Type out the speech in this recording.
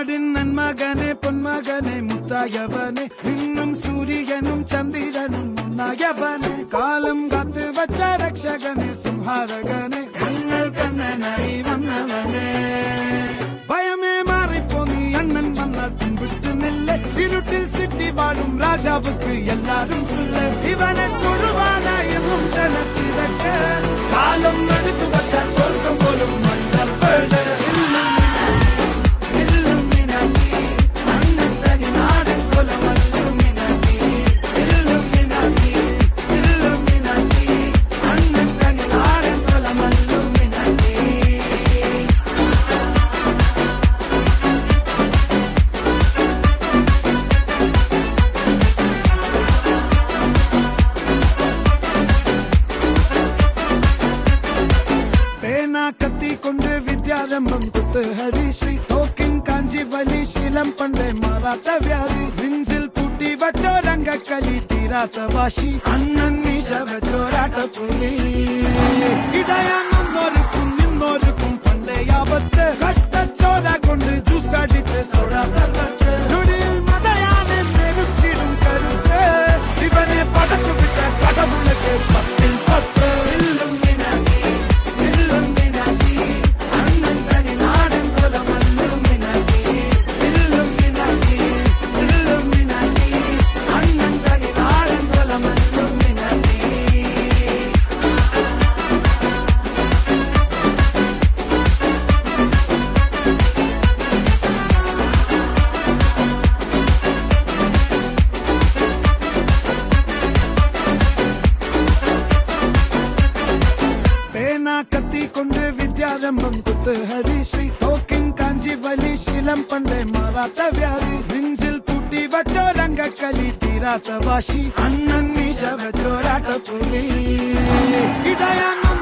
നാടിൻ നന്മകനെ പൊന്മകനെ മുത്തായവനെ നിന്നും സൂര്യനും ചന്ദ്രനും ഒന്നായവനെ കാലം കാത്ത് വച്ച രക്ഷകനെ സംഹാരകനെ ഞങ്ങൾ കണ്ണനായി വന്നവനെ ഭയമേ മാറിപ്പോ നീ അണ്ണൻ വന്നാൽ തുമ്പിട്ടുന്നില്ല ഇരുട്ടിൽ സിറ്റി വാഴും രാജാവുക്ക് എല്ലാരും സുല്ല ഇവനെ തൊഴുവാനായെന്നും ജനത്തിരക്ക് കാലം എടുത്തു വച്ചാൽ സ്വർഗം പോലും മണ്ണപ്പേട് കത്തിക്കൊണ്ട് വിദ്യാരംഭം കുത്ത് ഹരിശ്രീ തോക്കിൻ കാഞ്ചി വലി ശീലം പണ്ടേ മാറാത്ത വ്യാധി നെഞ്ചിൽ പൂട്ടി വച്ചോരംഗക്കലി തീരാത്ത വാശി അണ്ണൻ മീശ വെച്ചോരാട്ട പുലി ഇടയാങ്ങൊന്നൊരുക്കും നിന്നൊരുക്കും പണ്ടേ ആപത്ത് കട്ടച്ചോര കൊണ്ട് ജ്യൂസ് അടിച്ച് സോഡാ സർബത്ത് നൊടിയിൽ മതയാനെ മെരുക്കിടും കരുത്ത് ഇവനെ പടച്ചു വിട്ട കടവുള്ളക്ക് 10-10 കത്തിക്കൊണ്ട് വിദ്യാരംഭം കുത്ത് ഹരിശ്രീ തോക്കിൻ കാഞ്ചി വലി ശീലം പണ്ടേ മാറാത്ത വ്യാധി നെഞ്ചിൽ പൂട്ടി വച്ചോരംഗക്കലി തീരാത്ത വാശി അണ്ണൻ മീശ വെച്ചോരാട്ട പുലി ഇടയാങ്ങ